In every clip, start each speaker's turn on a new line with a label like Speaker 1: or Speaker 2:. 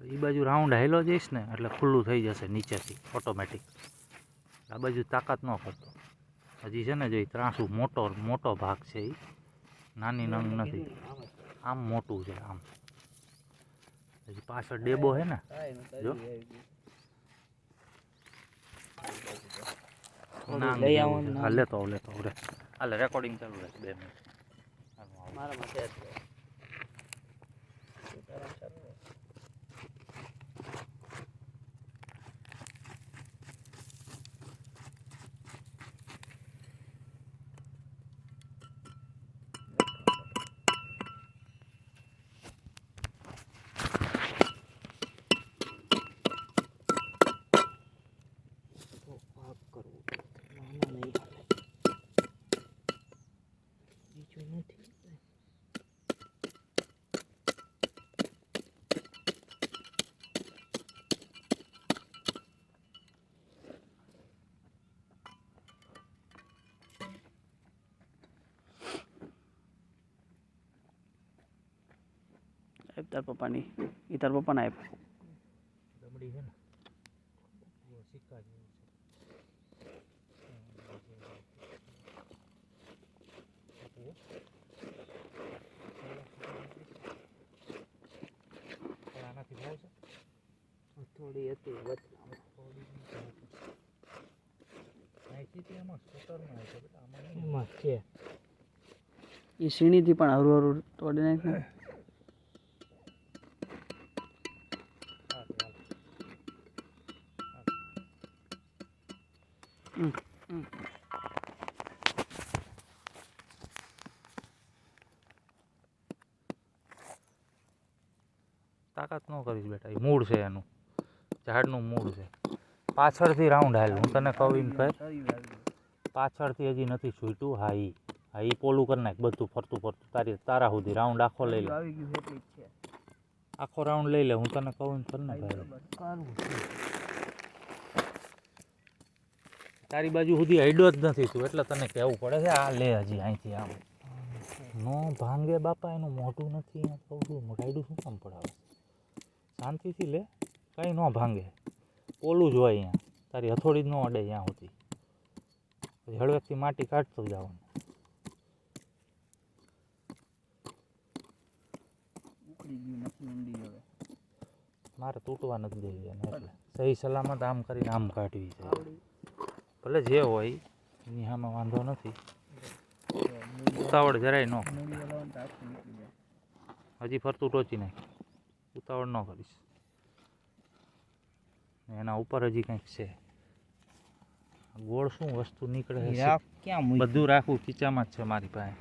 Speaker 1: એ બાજુ round high low જઈશ ને એટલે ખુલ્લું થઈ જશે નીચેથી ઓટોમેટિક. આ બાજુ તાકાત ન કરતો. હજી છે ને જો ત્રાસુ મોટો ભાગ છે, એ નાની નંગ નથી. આમ મોટું છે આમ. હજી પાછળ ડેબો છે ને જો ના લેતો રે હાલે રેકોર્ડિંગ ચાલુ રહે 2 મિનિટ. મારામાં છે તાર પપ્પાની એ તાર પપ્પાને આપ દમડી છે ને સિક્કા જેવું છે. આનાથી ભાવ છે થોડી હતી એમાં સ્કૂટરમાં છે બેટા, આમાં છે એ સીણીથી પણ હરું તોડી નાખે. તાકાત ન કરીશ બેટા, એ મૂળ છે એનું, ઝાડનું મૂળ છે. પાછળથી રાઉન્ડ હાલ, હું તને કહું એમ કહે પાછળથી હજી નથી છૂટ્યું. હા એ પોલું કરી નાખ બધું ફરતું તારા સુધી રાઉન્ડ આખો લઈ લે, આખો રાઉન્ડ લઈ લે. હું તને કહું એમ કર ને ભાઈ, તારી બાજુ સુધી હડ્યો જ નથી તું એટલે તને કહેવું પડે છે. આ લે હજી અહીંથી આમ નો ભાંગે બાપા, એનું મોઢું નથી કહું છું. રાયડું શું કામ પડાવે, શાંતિથી લે, કંઈ ન ભાંગે. ઓલું જ હોય અહીંયા, તારી હથોડી જ ન અડે ત્યાં સુધી. પછી હળવેકથી માટી કાઢતો જવાનું. મારે તૂટવા નથી દેવી એને, એટલે સહી સલામત આમ કરીને આમ કાઢવી છે. ભલે જે હોય એની સામે વાંધો નથી. ઉતાવળ જરાય ન, હજી ફરતું ટોચી નાખ, ઉતાવળ ન કરીશ. એના ઉપર હજી કંઈક છે. ગોળ શું વસ્તુ નીકળે છે, બધું રાખવું ખીચામાં જ છે મારી પાસે.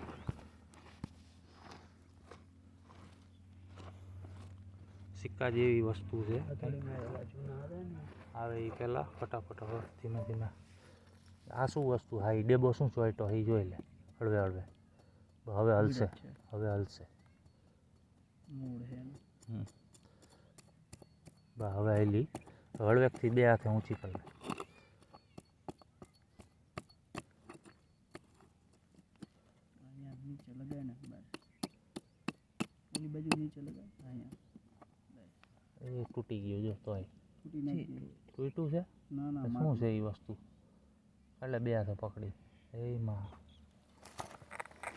Speaker 1: સિક્કા જેવી વસ્તુ છે, આવે એ પહેલાં ફટાફટ હવે ધીમે ધીમે. આ શું વસ્તુ, હા એ ડેબો શું ચોઈટો એ જોઈ લે. હળવે હવે હલશે, હવે હલશે. હવે હેલી હળવેકથી 2 હાથે ઊંચી કરી લે. એ તૂટી ગયું જો, તોય તૂટ્યું છે. શું છે એ વસ્તુ, એટલે 2 હાથે પકડી એમાં.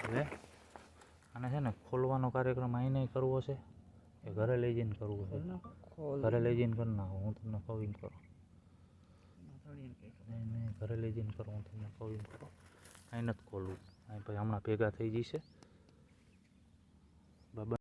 Speaker 1: હવે આને છે ને ખોલવાનો કાર્યક્રમ અહીં નહીં કરવો છે, એ ઘરે લઈ જઈને કરવું છે. ઘરે લઈ જઈને કરી નાખો, હું તમને કહું એમ કરો. નહીં ઘરે લઈ જઈને કરો, હું તમને કહું એમ કરો. અહીં નથી ખોલવું, અહીં પછી હમણાં ભેગા થઈ જશે.